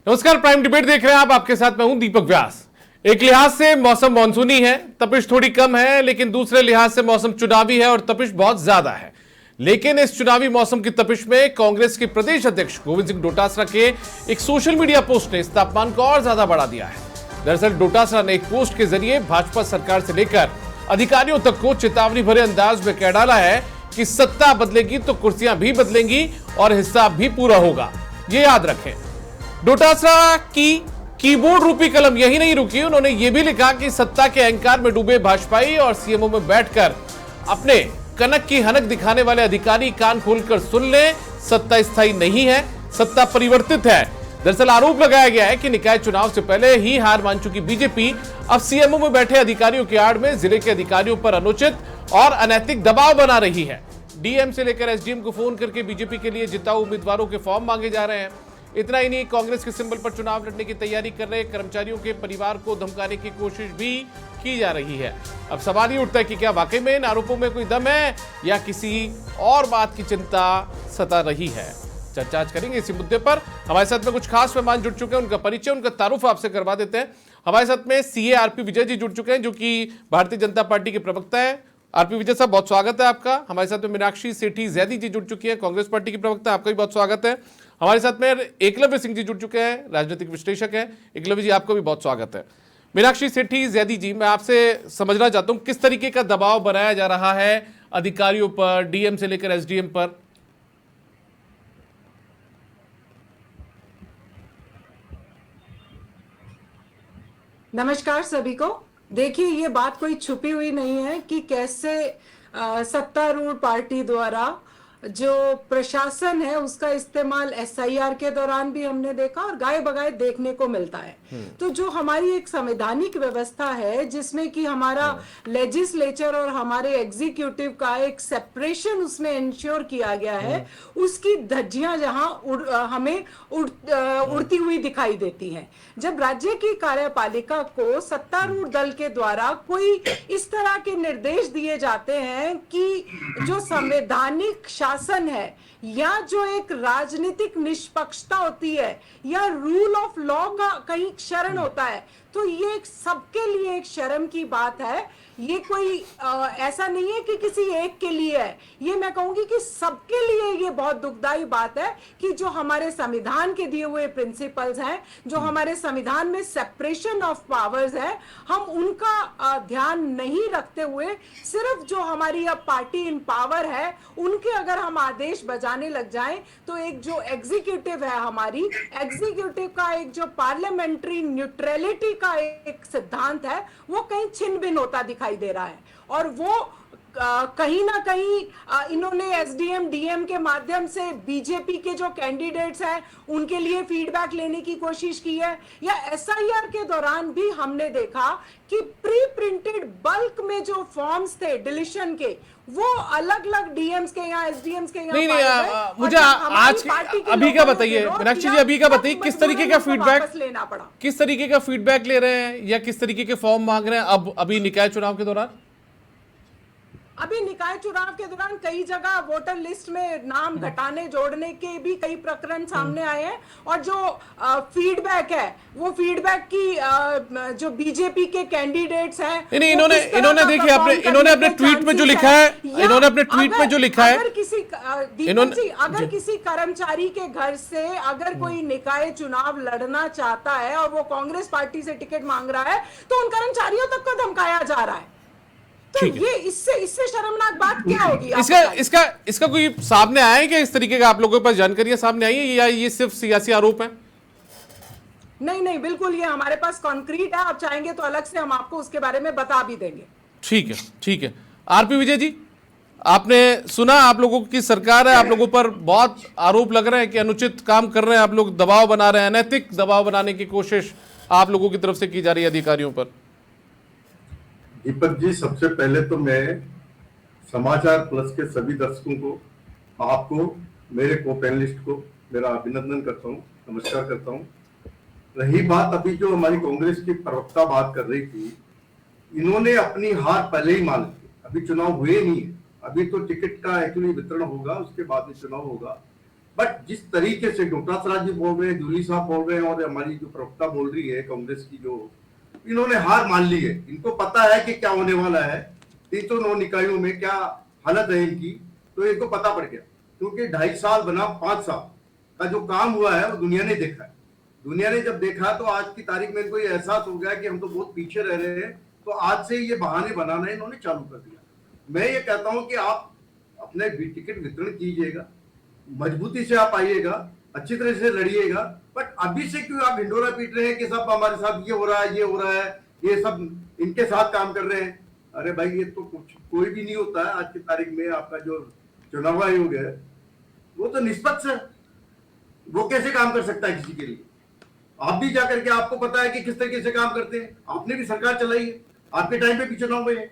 नमस्कार, prime debate देख रहे हैं आप। आपके साथ मैं हूं दीपक व्यास। एक लिहाज से मौसम मानसूनी है, तपिश थोड़ी कम है, लेकिन दूसरे लिहाज से मौसम चुनावी है और तपिश बहुत ज्यादा है। लेकिन इस चुनावी मौसम की तपिश में कांग्रेस के प्रदेश अध्यक्ष गोविंद सिंह डोटासरा के एक सोशल मीडिया पोस्ट ने इस तापमान को और ज्यादा बढ़ा दिया है। दरअसल डोटासरा ने एक पोस्ट के जरिए भाजपा सरकार से लेकर अधिकारियों तक को चेतावनी भरे अंदाज में कह डाला है कि सत्ता बदलेगी तो कुर्सियां भी बदलेंगी और हिसाब भी पूरा होगा। ये याद रखें। डोटासरा की कीबोर्ड रूपी कलम यही नहीं रुकी, उन्होंने यह भी लिखा कि सत्ता के अहंकार में डूबे भाजपाई और सीएमओ में बैठकर अपने कनक की हनक दिखाने वाले अधिकारी कान खोलकर सुन ले, सत्ता स्थायी नहीं है, सत्ता परिवर्तित है। दरअसल आरोप लगाया गया है कि निकाय चुनाव से पहले ही हार मान चुकी बीजेपी अब सीएमओ में बैठे अधिकारियों की आड़ में जिले के अधिकारियों पर अनुचित और अनैतिक दबाव बना रही है। डीएम से लेकर एसडीएम को फोन करके बीजेपी के लिए जिताऊ उम्मीदवारों के फॉर्म मांगे जा रहे हैं। इतना ही नहीं, कांग्रेस के सिंबल पर चुनाव लड़ने की तैयारी कर रहे कर्मचारियों के परिवार को धमकाने की कोशिश भी की जा रही है। अब सवाल ये उठता है कि क्या वाकई में इन आरोपों में कोई दम है या किसी और बात की चिंता सता रही है। चर्चा आज करेंगे इसी मुद्दे पर। हमारे साथ में कुछ खास मेहमान जुड़ चुके हैं, उनका परिचय, उनका तारुफ आपसे करवा देते हैं। हमारे साथ में सीए आरपी विजय जी जुड़ चुके हैं, जो कि भारतीय जनता पार्टी के प्रवक्ता है। आरपी विजय साहब, बहुत स्वागत है आपका। हमारे साथ में मीनाक्षी सेठी जैदी जी जुड़ चुकी है, कांग्रेस पार्टी की प्रवक्ता, आपका भी बहुत स्वागत है। हमारे साथ में एकलव्य सिंह जी जुड़ चुके हैं, राजनीतिक विश्लेषक हैं। एकलव्य जी, आपका भी बहुत स्वागत है। मीनाक्षी सेठी जैदी जी, मैं आपसे समझना चाहता हूं किस तरीके का दबाव बनाया जा रहा है अधिकारियों पर, डीएम से लेकर एसडीएम पर। नमस्कार सभी को। देखिए, ये बात कोई छुपी हुई नहीं है कि कैसे सत्तारूढ़ पार्टी द्वारा जो प्रशासन है उसका इस्तेमाल एसआईआर के दौरान भी हमने देखा और गाये बगाये देखने को मिलता है। तो जो हमारी एक संवैधानिक व्यवस्था है जिसमें कि हमारा लेजिस्लेचर और हमारे एग्जीक्यूटिव का एक सेपरेशन उसमें इंश्योर किया गया है, उसकी धज्जियां जहां हमें उड़ती हुई दिखाई देती हैं। जब राज्य की कार्यपालिका को सत्तारूढ़ दल के द्वारा कोई इस तरह के निर्देश दिए जाते हैं कि जो संवैधानिक शासन है या जो एक राजनीतिक निष्पक्षता होती है या रूल ऑफ लॉ का कहीं क्षरण होता है, तो ये सबके लिए एक शर्म की बात है। ये कोई ऐसा नहीं है कि किसी एक के लिए है, ये मैं कहूंगी कि सबके लिए ये बहुत दुखदाई बात है कि जो हमारे संविधान के दिए हुए प्रिंसिपल्स हैं, जो हमारे संविधान में सेपरेशन ऑफ पावर्स है, हम उनका ध्यान नहीं रखते हुए सिर्फ जो हमारी अब पार्टी इन पावर है उनके अगर हम आदेश बजाने लग जाएं, तो एक जो एग्जीक्यूटिव है, हमारी एग्जीक्यूटिव का एक जो पार्लियामेंट्री न्यूट्रलिटी का एक सिद्धांत है, वो कहीं छिन भिन होता दिखाई दे रहा है। और वो कहीं ना कहीं इन्होंने एसडीएम डीएम के माध्यम से बीजेपी के जो कैंडिडेट्स हैं उनके लिए फीडबैक लेने की कोशिश की है। या एसआईआर के दौरान भी हमने देखा कि प्री प्रिंटेड बल्क में जो फॉर्म्स थे डिलीशन के, वो अलग अलग डीएम्स के या एसडीएम्स के नहीं, मुझे आज अभी का बताइए मीनाक्षी जी, अभी का बताइए किस तरीके का फीडबैक लेना पड़ा, किस तरीके का फीडबैक ले रहे हैं या किस तरीके के फॉर्म मांग रहे हैं अब अभी निकाय चुनाव के दौरान। अभी निकाय चुनाव के दौरान कई जगह वोटर लिस्ट में नाम घटाने जोड़ने के भी कई प्रकरण सामने आए हैं। और जो फीडबैक है, वो फीडबैक की जो बीजेपी के कैंडिडेट्स हैं, इन्होंने देखिए इन्होंने अपने ट्वीट में जो लिखा है, इन्होंने अपने ट्वीट में जो लिखा है, अगर किसी कर्मचारी के घर से अगर कोई निकाय चुनाव लड़ना चाहता है और वो कांग्रेस पार्टी से टिकट मांग रहा है, तो उन कर्मचारियों तक को धमकाया जा रहा है। तो ये इससे शर्मनाक बात क्या होगी। इसका कोई सामने आया है क्या? इस तरीके का आप लोगों के पास जानकारी सामने आई है या ये सिर्फ सियासी आरोप है? नहीं, बिल्कुल ये हमारे पास कॉन्क्रीट है। आप चाहेंगे तो अलग से हम आपको उसके बारे में बता भी देंगे। ठीक है। आरपी विजय जी, आपने सुना, आप लोगों की सरकार है, आप लोगों पर बहुत आरोप लग रहे हैं कि अनुचित काम कर रहे हैं, आप लोग दबाव बना रहे हैं, अनैतिक दबाव बनाने की कोशिश आप लोगों की तरफ से की जा रही है अधिकारियों पर। दीपक जी, सबसे पहले तो मैं समाचार प्लस के सभी दर्शकों को, आपको, मेरे को पैनलिस्ट को मेरा अभिनंदन करता हूँ, नमस्कार करता हूँ। रही बात अभी जो हमारी कांग्रेस की प्रवक्ता बात कर रही थी, इन्होंने अपनी हार पहले ही मान ली। अभी चुनाव हुए नहीं है, अभी तो टिकट का एक्चुअली वितरण होगा, उसके बाद में चुनाव होगा। बट जिस तरीके से डोटासरा जी बोल रहे हैं, जूली साहब बोल रहे हैं और हमारी जो प्रवक्ता बोल रही है कांग्रेस की, जो इन्होंने हार मान ली है। इनको पता है कि क्या होने वाला है, 309 निकायों में क्या हालत है इनकी, तो इनको पता पड़ गया। क्योंकि 2.5 साल बना 5 साल का जो काम हुआ है वो दुनिया ने देखा है। दुनिया ने जब देखा तो आज की तारीख में इनको ये एहसास हो गया कि हम तो बहुत पीछे रह रहे हैं, तो आज से ये बहाने बनाना इन्होंने चालू कर दिया। मैं ये कहता हूं कि आप अपने टिकट वितरण कीजिएगा, मजबूती से आप आइएगा, अच्छी तरह से लड़िएगा, बट अभी से क्यों आप ढिंडोरा पीट रहे हैं कि सब हमारे साथ ये हो रहा है, ये हो रहा है, ये सब इनके साथ काम कर रहे हैं। अरे भाई, ये तो कुछ कोई भी नहीं होता है। आज की तारीख में आपका जो चुनाव आयोग है वो तो निष्पक्ष है, वो कैसे काम कर सकता है किसी के लिए? आप भी जाकर के आपको पता है कि किस तरीके से काम करते हैं। आपने भी सरकार चलाई है, आपके टाइम पे भी चुनाव हुए हैं,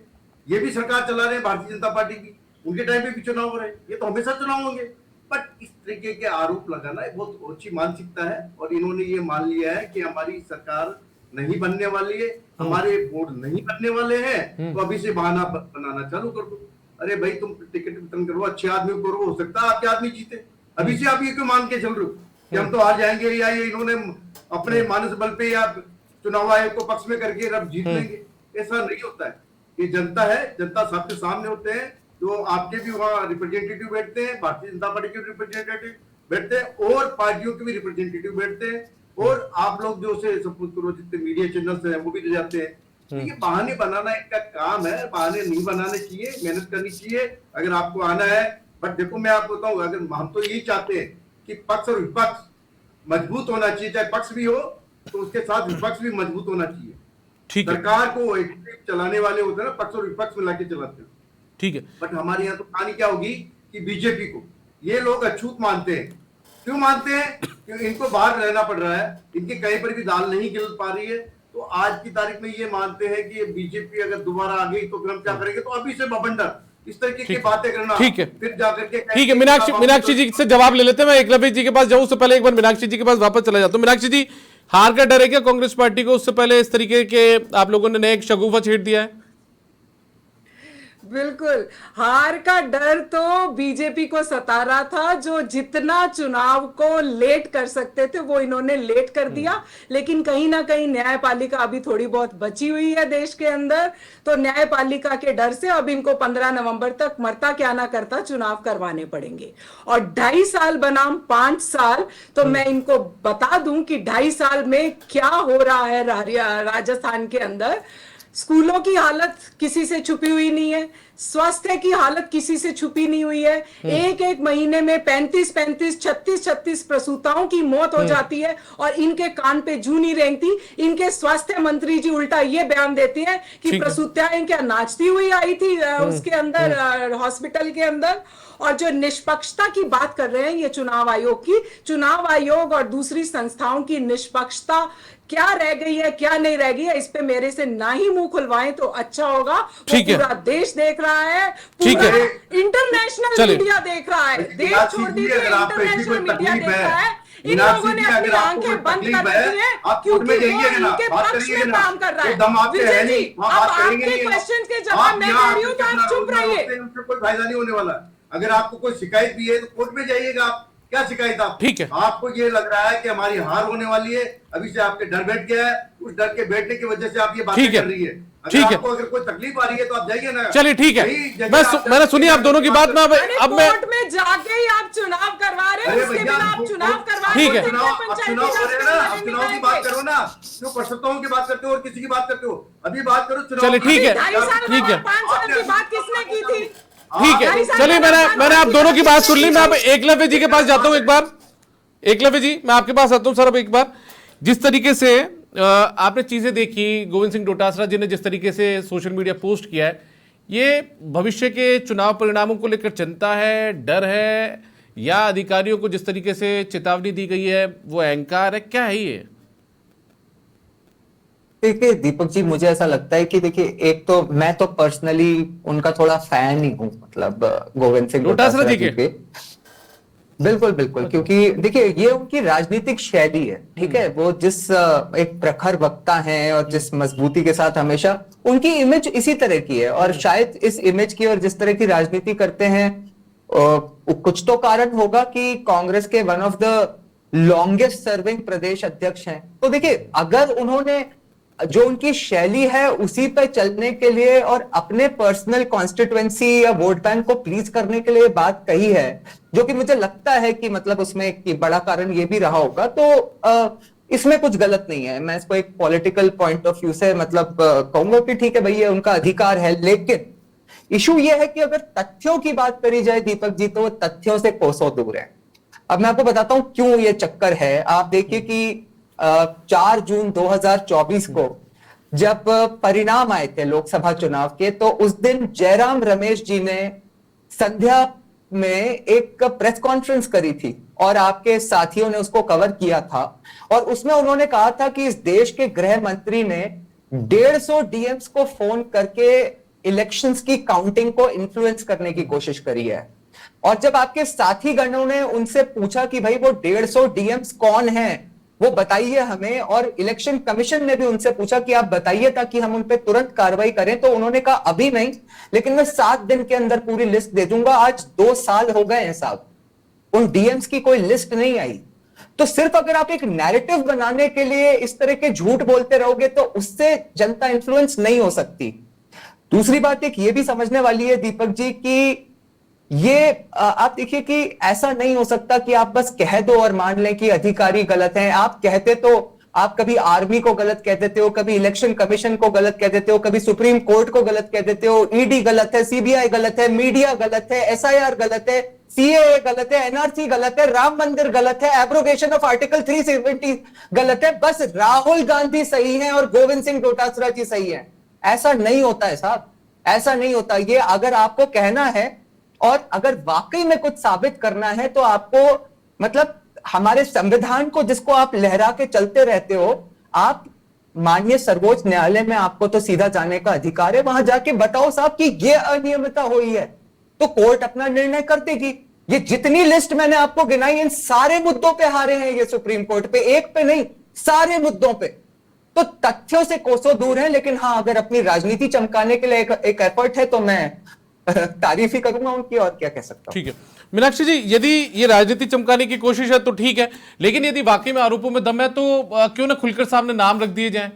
ये भी सरकार चला रहे हैं भारतीय जनता पार्टी की, उनके टाइम पे भी चुनाव हो रहे हैं, ये तो हमेशा चुनाव होंगे। बट इस तरीके के आरोप लगाना एक बहुत अच्छी मानसिकता है, और इन्होंने ये मान लिया है कि हमारी सरकार नहीं बनने वाली है, हमारे वोट नहीं बनने वाले हैं, तो अभी से बहाना बनाना चालू कर दो। अरे भाई, तुम टिकट वितरण करो, अच्छे आदमी को करो, हो सकता है आपके आदमी जीते। अभी से आप ये क्यों मान के चल रहे हो कि हम तो हार जाएंगे, या ये इन्होंने अपने मानस बल पे या चुनाव आयोग को पक्ष में करके अब जीत लेंगे? ऐसा नहीं होता है। ये जनता है, जनता सबके सामने होते हैं, जो आपके भी वहाँ रिप्रेजेंटेटिव बैठते हैं, भारतीय जनता पार्टी के रिप्रेजेंटेटिव बैठते हैं, और पार्टियों के भी रिप्रेजेंटेटिव बैठते हैं, और आप लोग जो से सपोज करो जितने मीडिया चैनल्स हैं वो भी जाते हैं। ये बहाने बनाना इनका काम है, बहाने नहीं बनाने चाहिए, मेहनत करनी चाहिए अगर आपको आना है। बट देखो, मैं आपको बताऊं, अगर हम तो यही चाहते हैं कि पक्ष और विपक्ष मजबूत होना चाहिए, चाहे पक्ष भी हो तो उसके साथ विपक्ष भी मजबूत होना चाहिए। ठीक है, सरकार को चलाने वाले होते हैं ना, पक्ष और विपक्ष मिला के चलाते हैं। ठीक है। बट हमारे यहाँ तो कहानी क्या होगी कि बीजेपी को ये लोग अछूत मानते हैं। क्यों मानते हैं? क्योंकि इनको बाहर रहना पड़ रहा है, इनके कहीं पर भी दाल नहीं गिल पा रही है, तो आज की तारीख में ये मानते हैं कि बीजेपी अगर दोबारा आ गई तो फिर हम क्या करेंगे। तो अभी से बवंडर इस तरीके की बातें करना, ठीक है, फिर जाकर के ठीक है। मीनाक्षी जी से जवाब ले लेते हैं। मैं एकलव्य जी के पास जाऊं उससे पहले एक बार मीनाक्षी जी के पास वापस चला जाता हूं। मीनाक्षी जी, हार का डर है क्या कांग्रेस पार्टी को? उससे पहले इस तरीके के आप लोगों ने नए एक शगुफा छेड़ दिया है। बिल्कुल, हार का डर तो बीजेपी को सता रहा था। जो जितना चुनाव को लेट कर सकते थे वो इन्होंने लेट कर दिया, लेकिन कहीं ना कहीं न्यायपालिका अभी थोड़ी बहुत बची हुई है देश के अंदर, तो न्यायपालिका के डर से अब इनको 15 नवंबर तक मरता क्या ना करता चुनाव करवाने पड़ेंगे। और 2.5 साल बनाम 5 साल, तो मैं इनको बता दूं कि 2.5 साल में क्या हो रहा है राजस्थान के अंदर। स्कूलों की हालत किसी से छुपी हुई नहीं है, स्वास्थ्य की हालत किसी से छुपी नहीं हुई है। एक एक महीने में 35-35, 36-36 प्रसूताओं की मौत हो जाती है, और इनके कान पे जू नहीं रेंगती। इनके स्वास्थ्य मंत्री जी उल्टा ये बयान देती हैं कि प्रसूतियां क्या नाचती हुई आई थी उसके अंदर, हॉस्पिटल के अंदर। और जो निष्पक्षता की बात कर रहे हैं ये चुनाव आयोग की, चुनाव आयोग और दूसरी संस्थाओं की निष्पक्षता क्या रह गई है, क्या नहीं रह गई है, इस पे मेरे से ना ही मुंह खुलवाएं तो अच्छा होगा। वो पूरा देश देख रहा है, पूरा इंटरनेशनल मीडिया देख रहा है, देश छोड़ दीजिए, इंटरनेशनल मीडिया देख रहा है। इन लोगों ने अपनी आंखें बंद कर रखी हैं क्योंकि वो इनके पक्ष में काम कर रहा है। विजय जी, अब आपके क्वेश्चन के जवाब मैं दे रही हूँ तो आप चुप रहिए। कोई फायदा नहीं होने वाला। अगर आपको कोई शिकायत भी है तो कोर्ट में जाइएगा। आप क्या शिकायत? आप ठीक है, आपको ये लग रहा है कि हमारी हार होने वाली है, अभी से आपके डर बैठ गया है, उस डर के बैठने की वजह से आप ये बातें कर रही है। ठीक है, आपको अगर कोई तकलीफ आ रही है तो आप जाइए ना। चलिए ठीक है, मैंने सुनी आप दोनों की बात। अब कोर्ट में जाके ही आप चुनाव करवा रहे हैं, उसके बिना आप चुनाव करवा रहे हैं। ठीक है, चुनाव हो रहे हैं ना, आप चुनाव की बात करो ना, क्यों प्रसन्नताओं की बात करते हो और किसी की बात करते हो? अभी बात करो चुनाव। चलिए ठीक है, 5 साल की बात किसने की थी? ठीक है, चलिए मैंने आप दोनों की बात सुन ली। मैं अब एकलव्य जी के पास जाता हूं एक बार। एकलव्य जी, मैं आपके पास आता हूं सर। अब एक बार जिस तरीके से आपने चीजें देखी, गोविंद सिंह डोटासरा जी ने जिस तरीके से सोशल मीडिया पोस्ट किया है, ये भविष्य के चुनाव परिणामों को लेकर चिंता है, डर है, या अधिकारियों को जिस तरीके से चेतावनी दी गई है वो अहंकार है, क्या है ये? देखिए दीपक जी, मुझे ऐसा लगता है कि देखिए, एक तो मैं तो पर्सनली उनका थोड़ा फैन ही हूँ, मतलब गोविंद सिंह डोटासरा जी के। बिल्कुल बिल्कुल, क्योंकि देखिए ये उनकी राजनीतिक शैली है, ठीक है। वो जिस एक प्रखर वक्ता हैं और जिस मजबूती के साथ हमेशा उनकी इमेज इसी तरह की है, और शायद इस इमेज की और जिस तरह की राजनीति करते हैं कुछ तो कारण होगा कि कांग्रेस के one of the longest serving प्रदेश अध्यक्ष हैं। तो देखिए, अगर उन्होंने जो उनकी शैली है उसी पे चलने के लिए और अपने पर्सनल कॉन्स्टिट्यूएंसी या वोट बैंक को प्लीज करने के लिए बात कही है, जो कि मुझे लगता है कि मतलब उसमें एक बड़ा कारण ये भी रहा होगा, तो इसमें कुछ गलत नहीं है। मैं इसको एक पॉलिटिकल पॉइंट ऑफ व्यू से मतलब कहूंगा कि ठीक है भाई, ये उनका अधिकार है। लेकिन इशू ये है कि अगर तथ्यों की बात करी जाए दीपक जी, तो तथ्यों से कोसों दूर है। अब मैं आपको बताता हूं क्यों ये चक्कर है। आप देखिए कि 4 जून 2024 को जब परिणाम आए थे लोकसभा चुनाव के, तो उस दिन जयराम रमेश जी ने संध्या में एक प्रेस कॉन्फ्रेंस करी थी और आपके साथियों ने उसको कवर किया था, और उसमें उन्होंने कहा था कि इस देश के गृह मंत्री ने 150 डीएम्स को फोन करके इलेक्शंस की काउंटिंग को इन्फ्लुएंस करने की कोशिश करी है। और जब आपके साथी गणों ने उनसे पूछा कि भाई वो 150 डीएम्स कौन हैं, वो बताइए हमें, और इलेक्शन कमीशन ने भी उनसे पूछा कि आप बताइए ताकि हम उन पे तुरंत कार्रवाई करें, तो उन्होंने कहा अभी नहीं, लेकिन मैं 7 दिन के अंदर पूरी लिस्ट दे दूंगा। आज 2 साल हो गए हैं साहब, उन डीएम्स की कोई लिस्ट नहीं आई। तो सिर्फ अगर आप एक नैरेटिव बनाने के लिए इस तरह के झूठ बोलते रहोगे तो उससे जनता इन्फ्लुएंस नहीं हो सकती। दूसरी बात एक ये भी समझने वाली है दीपक जी कि ये आप देखिए कि ऐसा नहीं हो सकता कि आप बस कह दो और मान लें कि अधिकारी गलत हैं। आप कहते तो आप कभी आर्मी को गलत कह देते हो, कभी इलेक्शन कमीशन को गलत कह देते हो, कभी सुप्रीम कोर्ट को गलत कह देते हो, ईडी गलत है, सीबीआई गलत है, मीडिया गलत है, एसआईआर गलत है, सीएए गलत है, एनआरसी गलत है, राम मंदिर गलत है, एब्रोगेशन ऑफ आर्टिकल 370 गलत है, बस राहुल गांधी सही है और गोविंद सिंह डोटासरा जी सही है। ऐसा नहीं होता है साहब, ऐसा नहीं होता। ये अगर आपको कहना है और अगर वाकई में कुछ साबित करना है तो आपको मतलब हमारे संविधान को जिसको आप लहरा के चलते रहते हो, आप माननीय सर्वोच्च न्यायालय में आपको तो सीधा जाने का अधिकार है, वहां जाके बताओ साहब कि ये अनियमितता हुई है, तो कोर्ट अपना निर्णय कर देगी। ये जितनी लिस्ट मैंने आपको गिनाई, इन सारे मुद्दों पे हारे हैं ये सुप्रीम कोर्ट पे, एक पे नहीं, सारे मुद्दों पे। तो तथ्यों से कोसों दूर है। लेकिन हाँ, अगर अपनी राजनीति चमकाने के लिए एक एफर्ट है तो मैं तारीफ ही करूंगा उनकी, और क्या कह सकता हूं। ठीक है मीनाक्षी जी, यदि ये राजनीति चमकाने की कोशिश है तो ठीक है, लेकिन यदि वाकई में आरोपों में दम है तो क्यों ना खुलकर सामने नाम रख दिए जाएं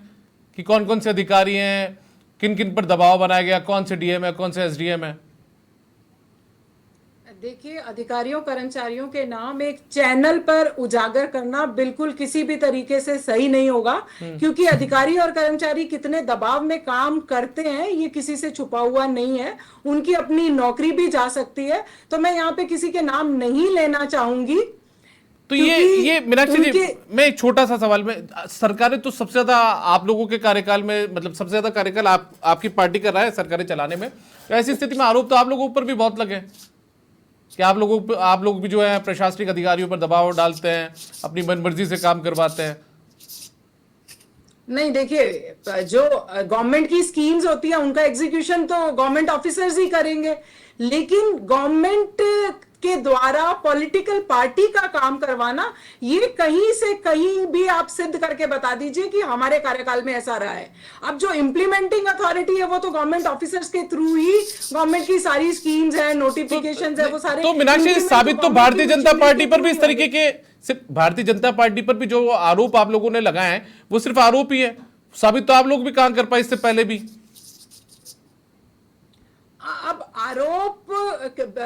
कि कौन कौन से अधिकारी हैं, किन किन पर दबाव बनाया गया, कौन से डीएम है, कौन से एसडीएम है। देखिए, अधिकारियों कर्मचारियों के नाम एक चैनल पर उजागर करना बिल्कुल किसी भी तरीके से सही नहीं होगा, क्योंकि अधिकारी और कर्मचारी कितने दबाव में काम करते हैं ये किसी से छुपा हुआ नहीं है, उनकी अपनी नौकरी भी जा सकती है। तो मैं यहाँ पे किसी के नाम नहीं लेना चाहूंगी। तो ये मीनाक्षी जी, मैं एक छोटा सा सवाल में, सरकारें तो सबसे ज्यादा आप लोगों के कार्यकाल में, मतलब सबसे ज्यादा कार्यकाल आपकी पार्टी कर रहा है सरकारें चलाने में, तो ऐसी स्थिति में आरोप तो आप लोगों ऊपर भी बहुत लगे कि आप लोग भी जो है प्रशासनिक अधिकारियों पर दबाव डालते हैं, अपनी मनमर्जी से काम करवाते हैं। नहीं, देखिए, जो गवर्नमेंट की स्कीम्स होती है उनका एग्जीक्यूशन तो गवर्नमेंट ऑफिसर्स ही करेंगे, लेकिन गवर्नमेंट के द्वारा पॉलिटिकल पार्टी का काम करवाना, ये कहीं से कहीं भी आप सिद्ध करके बता दीजिए कि हमारे कार्यकाल में ऐसा रहा है। अब जो इम्प्लीमेंटिंग अथॉरिटी है वो तो गवर्नमेंट ऑफिसर्स के थ्रू ही गवर्नमेंट की सारी स्कीम्स है, नोटिफिकेशंस है, वो सारे। तो मीनाक्षी, साबित तो भारतीय जनता पार्टी पर भी इस तरीके के, सिर्फ भारतीय जनता पार्टी पर भी जो आरोप आप लोगों ने लगाए हैं वो सिर्फ आरोप ही है, साबित तो आप लोग भी कहां कर पाए इससे पहले भी। अब आरोप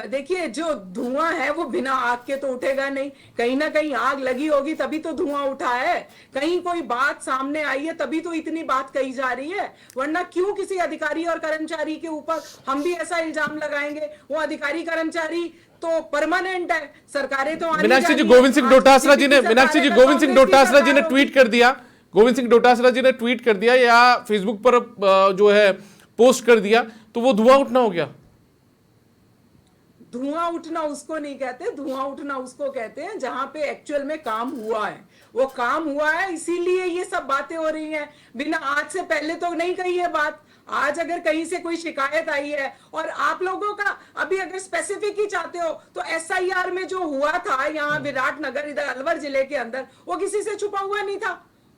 देखिए, जो धुआं है वो बिना आग के तो उठेगा नहीं, कहीं ना कहीं आग लगी होगी तभी तो धुआं उठा है, कहीं कोई बात सामने आई है तभी तो इतनी बात कही जा रही है, वरना क्यों किसी अधिकारी और कर्मचारी के ऊपर हम भी ऐसा इल्जाम लगाएंगे। वो अधिकारी कर्मचारी तो परमानेंट है, सरकारें तो मीनाक्षी जी, गोविंद सिंह डोटासरा जी ने, मीनाक्षी जी, गोविंद सिंह डोटासरा जी ने ट्वीट कर दिया, गोविंद सिंह डोटासरा जी ने ट्वीट कर दिया या फेसबुक पर जो है पोस्ट कर दिया, तो वो धुआं उठना हो गया। धुआं उठना उसको नहीं कहते, धुआं उठना उसको कहते हैं जहां पे एक्चुअल में काम हुआ है, वो काम हुआ है, इसीलिए ये सब बातें हो रही हैं। बिना आज से पहले तो नहीं कही है बात। आज अगर कहीं से कोई शिकायत आई है और आप लोगों का अभी अगर स्पेसिफिक ही चाहते हो तो एसआईआर में जो हुआ था यहाँ विराटनगर, इधर अलवर जिले के अंदर, वो किसी से छुपा हुआ नहीं था,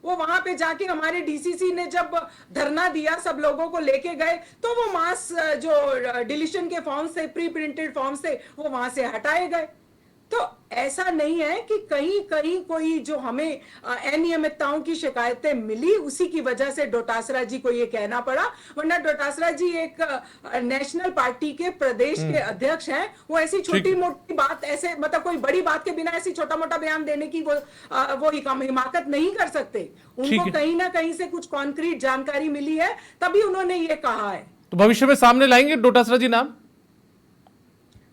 वो वहां पे जाके हमारे डीसीसी ने जब धरना दिया, सब लोगों को लेके गए, तो वो मास जो डिलीशन के फॉर्म्स थे, प्री प्रिंटेड फॉर्म्स थे, वो वहां से हटाए गए। तो ऐसा नहीं है कि कहीं कहीं कोई जो हमें अनियमितताओं की शिकायतें मिली उसी की वजह से डोटासरा जी को ये कहना पड़ा, वरना डोटासरा जी एक नेशनल पार्टी के प्रदेश के अध्यक्ष हैं। वो ऐसी छोटी मोटी बात, ऐसे मतलब कोई बड़ी बात के बिना ऐसी छोटा मोटा बयान देने की वो हिमाकत नहीं कर सकते। उनको कहीं ना कहीं से कुछ कॉन्क्रीट जानकारी मिली है, तभी उन्होंने ये कहा है। तो भविष्य में सामने लाएंगे डोटासरा जी नाम?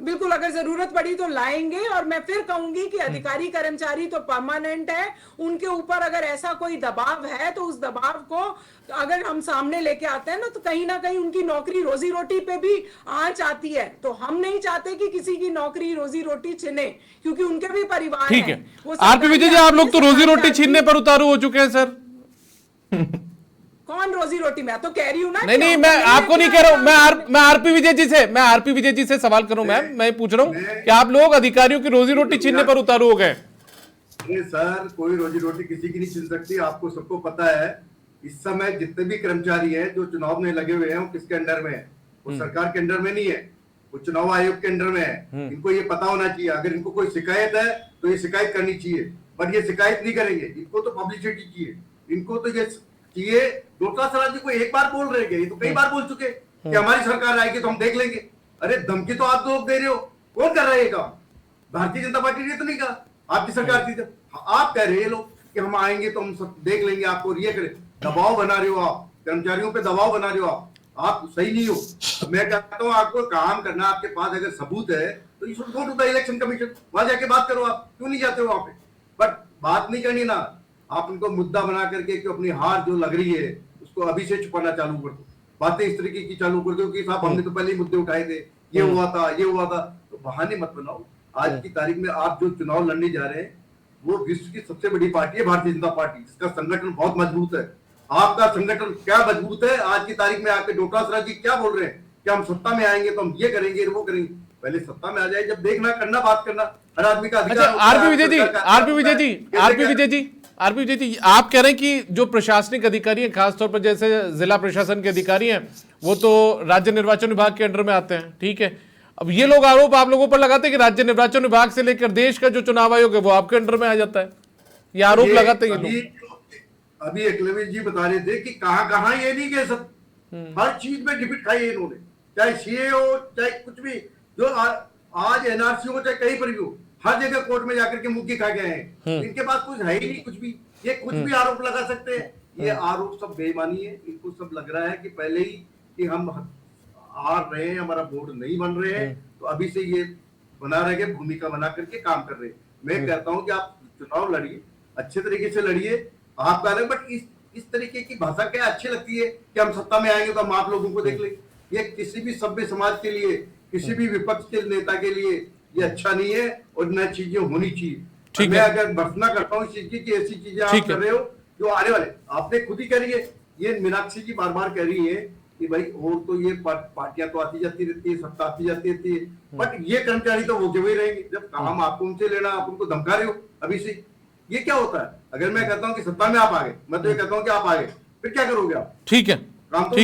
बिल्कुल, अगर जरूरत पड़ी तो लाएंगे। और मैं फिर कहूंगी कि अधिकारी कर्मचारी तो परमानेंट है, उनके ऊपर अगर ऐसा कोई दबाव है तो उस दबाव को अगर हम सामने लेके आते हैं ना, तो कहीं ना कहीं उनकी नौकरी रोजी रोटी पे भी आंच आती है। तो हम नहीं चाहते कि किसी की नौकरी रोजी रोटी छिने, क्योंकि उनके भी परिवार ठीक है। आरपी विजय जी, आप लोग तो रोजी रोटी छीनने पर उतारू हो चुके हैं सर। कौन रोजी रोटी? मैं तो कह रही हूँ ना। नहीं, मैं आपको नहीं कह रहा हूं, मैं आरपी विजय जी से सवाल करूं। मैम, मैं पूछ रहा हूं कि आप लोग अधिकारियों की रोजी रोटी छीनने पर उतारू हो गए? अरे सर, कोई रोजी रोटी किसी की नहीं छीन सकती। आपको सबको पता है इस समय जितने भी कर्मचारी हैं जो चुनाव में लगे हुए हैं, वो किसके अंडर में है? वो सरकार के अंडर में नहीं है, वो चुनाव आयोग के अंडर में है। इनको ये पता होना चाहिए। अगर इनको कोई शिकायत है तो ये शिकायत करनी चाहिए, बट ये शिकायत नहीं करेंगे। इनको तो पब्लिसिटी चाहिए, इनको तो ये ये डोटासरा जी को एक बार बोल रहे हैं, ये तो कई बार बोल चुके कि हमारी सरकार आएगी तो हम देख लेंगे। अरे धमकी तो आप लोग दे रहे हो, कौन कर रहा है ये काम? भारतीय जनता पार्टी ने तो नहीं कहा, आपकी सरकार थी। आप कह रहे हैं लोग कि हम आएंगे तो हम सब देख लेंगे आपको, ये करे। दबाव बना रहे हो आप, कर्मचारियों पे दबाव बना रहे हो आप सही नहीं हो। मैं कहता हूँ आपको काम करना, आपके पास अगर सबूत है तो you should go to the election commission, वहां जाके बात करो। आप क्यों नहीं जाते हो वहां पे? बट बात नहीं करनी ना, आप उनको मुद्दा बना करके कि अपनी हार जो लग रही है उसको अभी से छुपाना चालू कर दो, बातें इस तरीके की चालू कर दो कि साहब हमने तो पहले ही मुद्दे उठाए थे, ये हुआ था। तो बहाने मत बनाओ। आज की तारीख में आप जो चुनाव लड़ने जा रहे हैं वो विश्व की सबसे बड़ी पार्टी है भारतीय जनता पार्टी, जिसका संगठन बहुत मजबूत है। आपका संगठन क्या मजबूत है? आज की तारीख में आपके डोटासरा जी क्या बोल रहे हैं कि हम सत्ता में आएंगे तो हम ये करेंगे वो करेंगे। पहले सत्ता में आ जाए, जब देखना करना बात करना, हर आदमी का अधिकार। आरपी विजय जी, आप कह रहे हैं कि जो प्रशासनिक अधिकारी हैं, खासतौर पर जैसे जिला प्रशासन के अधिकारी हैं, वो तो राज्य निर्वाचन विभाग के अंडर में आते हैं, ठीक है। अब ये लोग आरोप आप लोगों पर लगाते हैं कि राज्य निर्वाचन विभाग से लेकर देश का जो चुनाव आयोग है वो आपके अंडर में आ जाता है, ये आरोप लगाते हैं ये लोग। अभी एकलव्य जी बता रहे थे कि कहां ये नहीं कह सकते, हर चीज में डिफिट खाई है इन्होंने, चाहे सीए हो चाहे कुछ भी, जो आज एनआरसी हो चाहे कहीं पर भी हो, हर जगह कोर्ट में जाकर के मुक्की खा गए हैं। इनके पास कुछ है ही नहीं, कुछ भी। ये कुछ भी आरोप लगा सकते हैं। ये आरोप सब बेईमानी है। इनको सब लग रहा है कि पहले ही कि हम हार रहे हैं, हमारा बोर्ड नहीं बन रहे हैं, तो अभी से ये बना रहे हैं, भूमिका बना करके काम कर रहे हैं। मैं कहता हूं कि आप चुनाव लड़िए, अच्छे तरीके से लड़िए, आपका अलग, बट इस तरीके की भाषा क्या अच्छी लगती है कि हम सत्ता में आएंगे तो हम आप लोगों को देख लेंगे। ये किसी भी सभ्य समाज के लिए, किसी भी विपक्ष के नेता के लिए ये अच्छा नहीं है, और न चीजें होनी चाहिए। मैं अगर भर्सना करता हूँ इस चीज की ऐसी चीजें आप कर रहे हो जो आने वाले, आपने खुद ही करी है। ये मीनाक्षी जी बार बार कह रही है कि भाई और तो ये पार्टियां तो आती जाती रहती है, सत्ता आती जाती रहती है, बट ये कर्मचारी तो वो हुए रहेंगे। जब काम आपको उनसे लेना, आप उनको धमका रहे हो अभी से, ये क्या होता है? अगर मैं कहता हूँ कि सत्ता में आप आ गए, मैं तो ये कहता हूँ कि आप आ गए, फिर क्या करोगे आप? ठीक है, काम तो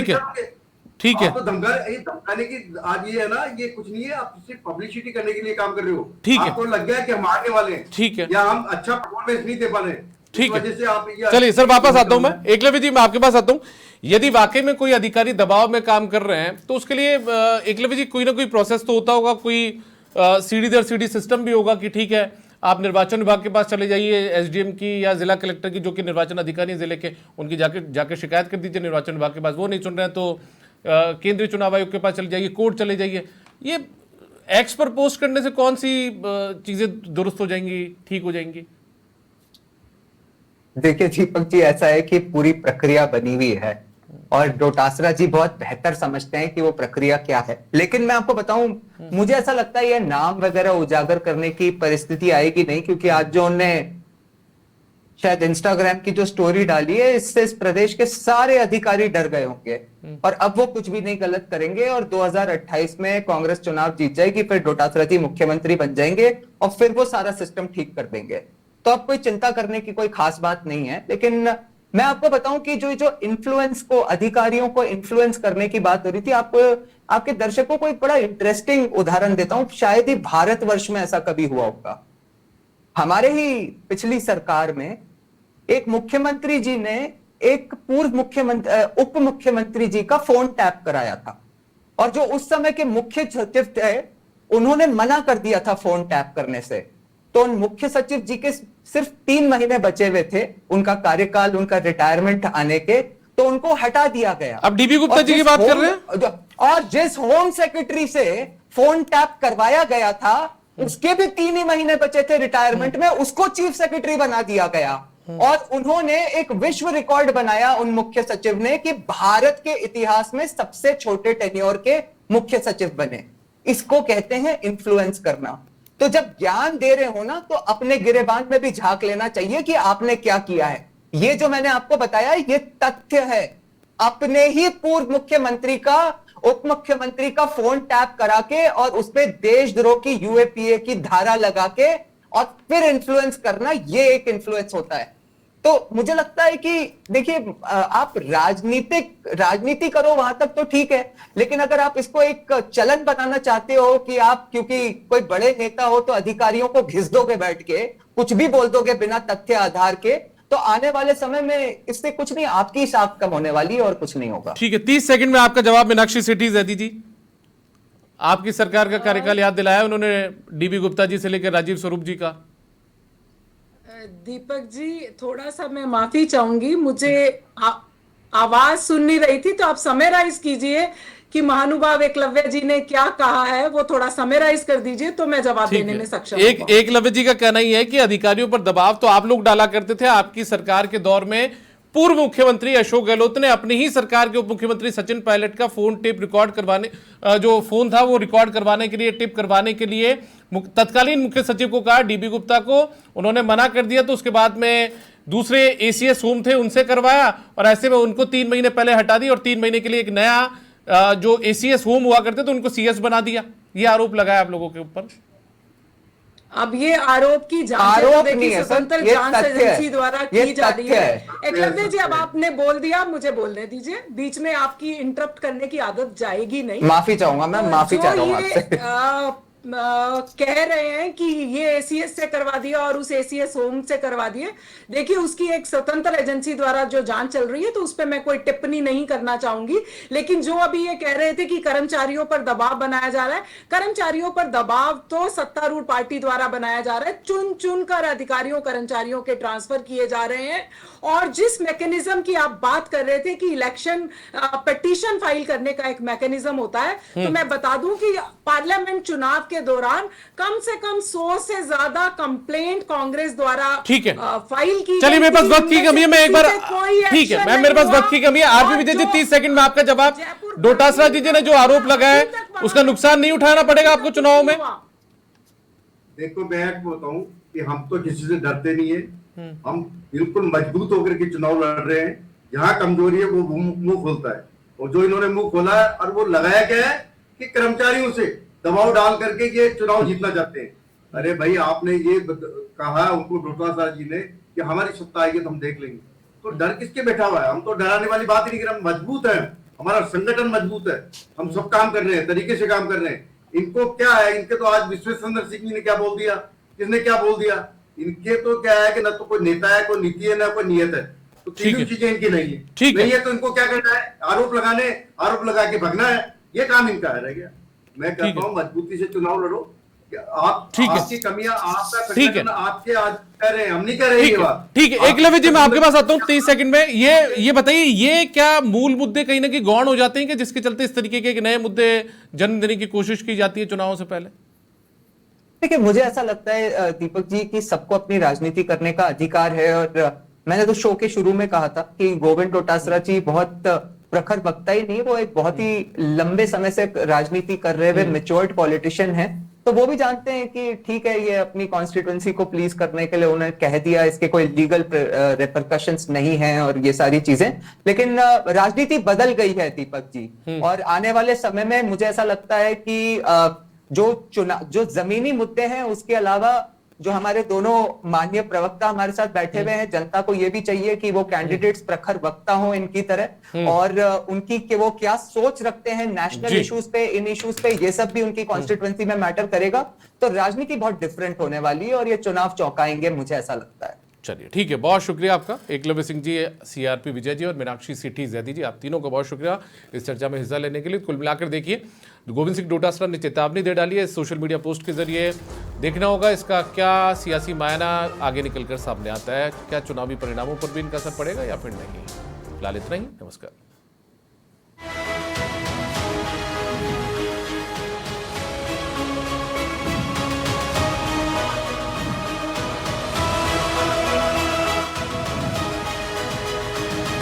ठीक है। तो धमकाने की आज ये है ना, ये कुछ नहीं है, आप सिर्फ पब्लिसिटी करने के लिए काम कर रहे हो। ठीक है, आपको लग गया कि हम आने वाले हैं, ठीक है, या हम अच्छा परफॉर्मेंस नहीं दे पा रहे, ठीक वजह से आप। चलिए सर, वापस आता हूं मैं। एकलव्य जी, मैं आपके पास आता हूं। यदि वाकई में कोई अधिकारी दबाव में काम कर रहे हैं तो उसके लिए एकलव्य जी कोई ना कोई प्रोसेस तो होता होगा, कोई सीढ़ी दर सीढ़ी सिस्टम भी होगा कि ठीक है आप निर्वाचन विभाग के पास चले जाइए, एसडीएम की या जिला कलेक्टर की, जो कि निर्वाचन अधिकारी जिले के, उनकी जाके शिकायत कर दीजिए निर्वाचन विभाग के पास। वो नहीं सुन रहे हैं तो केंद्रीय चुनाव आयोग के पास चले जाइए, कोर्ट चले जाइए। ये एक्स पर पोस्ट करने से कौन सी चीजें दुरुस्त हो जाएंगी, ठीक हो जाएंगी? देखिए दीपक जी, ऐसा है कि पूरी प्रक्रिया बनी हुई है और डोटासरा जी बहुत बेहतर समझते हैं कि वो प्रक्रिया क्या है। लेकिन मैं आपको बताऊं, मुझे ऐसा लगता है ये नाम वगैरह उजागर करने की परिस्थिति आएगी नहीं, क्योंकि आज जो उन्होंने शायद इंस्टाग्राम की जो स्टोरी डाली है, इससे इस प्रदेश के सारे अधिकारी डर गए होंगे और अब वो कुछ भी नहीं गलत करेंगे और 2028 में कांग्रेस चुनाव जीत जाएगी, फिर डोटासरा जी मुख्यमंत्री बन जाएंगे और फिर वो सारा सिस्टम ठीक कर देंगे। तो अब कोई चिंता करने की कोई खास बात नहीं है। लेकिन मैं आपको बताऊं कि जो इन्फ्लुएंस को, अधिकारियों को इन्फ्लुएंस करने की बात हो रही थी, आपके दर्शकों को एक बड़ा इंटरेस्टिंग उदाहरण देता हूं, शायद ही भारतवर्ष में ऐसा कभी हुआ होगा। हमारे ही पिछली सरकार में एक मुख्यमंत्री जी ने एक पूर्व मुख्यमंत्री, उप मुख्यमंत्री जी का फोन टैप कराया था, और जो उस समय के मुख्य सचिव थे उन्होंने मना कर दिया था फोन टैप करने से। तो उन मुख्य सचिव जी के सिर्फ 3 महीने बचे हुए थे उनका कार्यकाल, उनका रिटायरमेंट आने के, तो उनको हटा दिया गया। अब डीबी गुप्ता जी की बात कर रहे हैं। और जिस होम सेक्रेटरी से फोन टैप करवाया गया था उसके भी 3 ही महीने बचे थे रिटायरमेंट में, उसको चीफ सेक्रेटरी बना दिया गया। और उन्होंने एक विश्व रिकॉर्ड बनाया उन मुख्य सचिव ने कि भारत के इतिहास में सबसे छोटे टेन्योर के मुख्य सचिव बने। इसको कहते हैं इन्फ्लुएंस करना। तो जब ज्ञान दे रहे हो ना, तो अपने गिरेबान में भी झांक लेना चाहिए कि आपने क्या किया है। ये जो मैंने आपको बताया ये तथ्य है। अपने ही पूर्व मुख्यमंत्री का, उप मुख्यमंत्री का फोन टैप करा के और उसपे देशद्रोह की यूएपीए की धारा लगा के और फिर इन्फ्लुएंस करना, ये एक इन्फ्लुएंस होता है। तो मुझे लगता है कि देखिए, आप राजनीति करो वहां तक तो ठीक है, लेकिन अगर आप इसको एक चलन बनाना चाहते हो कि आप क्योंकि कोई बड़े नेता हो तो अधिकारियों को घिस दोगे, बैठ के कुछ भी बोल दोगे बिना तथ्य आधार के, तो आने वाले समय में इससे कुछ नहीं, आपकी साख कम होने वाली है और कुछ नहीं होगा। ठीक है, 30 सेकंड में आपका जवाब। मीनाक्षी सेठी जैदी जी, आपकी सरकार का कार्यकाल याद दिलाया उन्होंने डीबी गुप्ता जी से लेकर राजीव स्वरूप जी का। दीपक जी, थोड़ा सा मैं माफी चाहूंगी, मुझे आवाज सुन नहीं रही थी, तो आप समराइज कीजिए कि महानुभाव एकलव्य जी ने क्या कहा है, वो थोड़ा समराइज कर दीजिए तो मैं जवाब देने में सक्षम हूं। एकलव्य जी का कहना ही है कि अधिकारियों पर दबाव तो आप लोग डाला करते थे। आपकी सरकार के दौर में पूर्व मुख्यमंत्री अशोक गहलोत ने अपनी ही सरकार के उप मुख्यमंत्री सचिन पायलट का फोन टेप रिकॉर्ड करवाने, जो फोन था वो रिकॉर्ड करवाने के लिए, टेप करवाने के लिए तत्कालीन मुख्य सचिव को कहा, डीबी गुप्ता को, उन्होंने मना कर दिया। तो उसके बाद में दूसरे एसीएस होम थे उनसे करवाया, और ऐसे में उनको 3 महीने पहले हटा दिया और 3 महीने के लिए एक नया जो एसीएस होम हुआ करते तो उनको सीएस बना दिया। ये आरोप लगाया आप लोगों के ऊपर। अब ये आरोप की जांच स्वतंत्र जांच एजेंसी द्वारा की जा रही है। एकलव्य जी, अब आपने बोल दिया, मुझे बोलने दीजिए, बीच में आपकी इंटरप्ट करने की आदत जाएगी नहीं। माफी चाहूंगा मैं, माफी चाहता हूं आपसे। कह रहे हैं कि ये एसीएस से करवा दिया और उस एसीएस होम से करवा दिए। देखिए, उसकी एक स्वतंत्र एजेंसी द्वारा जो जांच चल रही है, तो उस पर मैं कोई टिप्पणी नहीं करना चाहूंगी। लेकिन जो अभी ये कह रहे थे कि कर्मचारियों पर दबाव बनाया जा रहा है, कर्मचारियों पर दबाव तो सत्तारूढ़ पार्टी द्वारा बनाया जा रहा है। चुन चुन कर अधिकारियों कर्मचारियों के ट्रांसफर किए जा रहे हैं। और जिस मैकेनिज्म की आप बात कर रहे थे कि इलेक्शन पिटीशन फाइल करने का एक मैकेनिज्म होता है, तो मैं बता दूं कि पार्लियामेंट चुनाव के दौरान कम से कम 100 से ज्यादा कंप्लेंट कांग्रेस द्वारा ठीक है फाइल की। चलिए, मेरे पास वक्त की कमी है, मैं एक बार, ठीक है मैम, मेरे पास वक्त की कमी है। आरपी विजय जी, 30 सेकंड में आपका जवाब। डोटासरा जी ने जो आरोप लगाया है उसका नुकसान नहीं उठाना पड़ेगा आपको चुनाव में? देखो, मैं आपको बताऊं कि हम तो किसी से डरते नहीं है। हम बिल्कुल मजबूत होकर के चुनाव लड़ रहे हैं। जहां कमजोरी है वो मुंह खोलता है, और जो इन्होंने मुंह खोला है, और वो लगाया गया है कि कर्मचारियों से दबाव डाल करके ये चुनाव जीतना चाहते हैं। अरे भाई, आपने ये कहा उनको, डोटासरा जी ने, कि हमारी सत्ता आएगी तो हम देख लेंगे। तो डर किसके बैठा हुआ है? हम तो डराने वाली बात ही नहीं कर रहे, हम मजबूत है, हमारा संगठन मजबूत है, हम सब काम कर रहे हैं, तरीके से काम कर रहे हैं। इनको क्या है, इनके तो आज विश्वेश्वर सिंह जी ने क्या बोल दिया, किसने क्या बोल दिया, इनके तो क्या है कि ना तो कोई नेता है, कोई नीति है, ना कोई नियत है। तो तीनों चीजें इनकी नहीं है। ठीक नहीं है तो इनको क्या करना है? आरोप लगा के भगना है। ये काम इनका है, रह गया। मैं कहता हूँ मजबूती से चुनाव लड़ो। आपकी कमियां, आपका संगठन, आपके आज कह रहे हैं, हम नहीं कह रहे ये बात। ठीक है, एकलव्य जी, मैं आपके पास आता हूँ 30 सेकंड में। ये बताइए, ये क्या मूल मुद्दे कहीं ना कहीं गौण हो जाते हैं कि जिसके चलते इस तरीके के नए मुद्दे जन्म देने की कोशिश की जाती है चुनावों से पहले? देखिए, मुझे ऐसा लगता है दीपक जी कि सबको अपनी राजनीति करने का अधिकार है। और मैंने तो शो के शुरू में कहा था कि गोविंद डोटासरा जी बहुत प्रखर वक्ता ही नहीं, वो एक बहुत ही लंबे समय से राजनीति कर रहे हुए मैच्योर्ड पॉलिटिशियन हैं। तो वो भी जानते हैं कि ठीक है, ये अपनी कॉन्स्टिट्यूएंसी को प्लीज करने के लिए उन्होंने कह दिया, इसके कोई लीगल रिपरकशंस नहीं है और ये सारी चीजें। लेकिन राजनीति बदल गई है दीपक जी, और आने वाले समय में मुझे ऐसा लगता है कि जो जमीनी मुद्दे हैं उसके अलावा जो हमारे दोनों माननीय प्रवक्ता हमारे साथ बैठे हुए हैं, जनता को ये भी चाहिए कि वो कैंडिडेट्स प्रखर वक्ता हो इनकी तरह, और उनकी कि वो क्या सोच रखते हैं नेशनल इश्यूज पे, इन इश्यूज पे, ये सब भी उनकी कॉन्स्टिट्यूएंसी में मैटर करेगा। तो राजनीति बहुत डिफरेंट होने वाली है और ये चुनाव चौंकाएंगे, मुझे ऐसा लगता है। चलिए ठीक है, बहुत शुक्रिया आपका एकलव्य सिंह जी, सीआरपी विजय जी और मीनाक्षी सिटी जैदी जी, आप तीनों का बहुत शुक्रिया इस चर्चा में हिस्सा लेने के लिए। कुल मिलाकर देखिए, गोविंद सिंह डोटासरा ने चेतावनी दे डाली है इस सोशल मीडिया पोस्ट के जरिए। देखना होगा इसका क्या सियासी मायना आगे निकलकर सामने आता है, क्या चुनावी परिणामों पर भी इनका असर पड़ेगा या फिर नहीं। फिलहाल इतना ही, नमस्कार।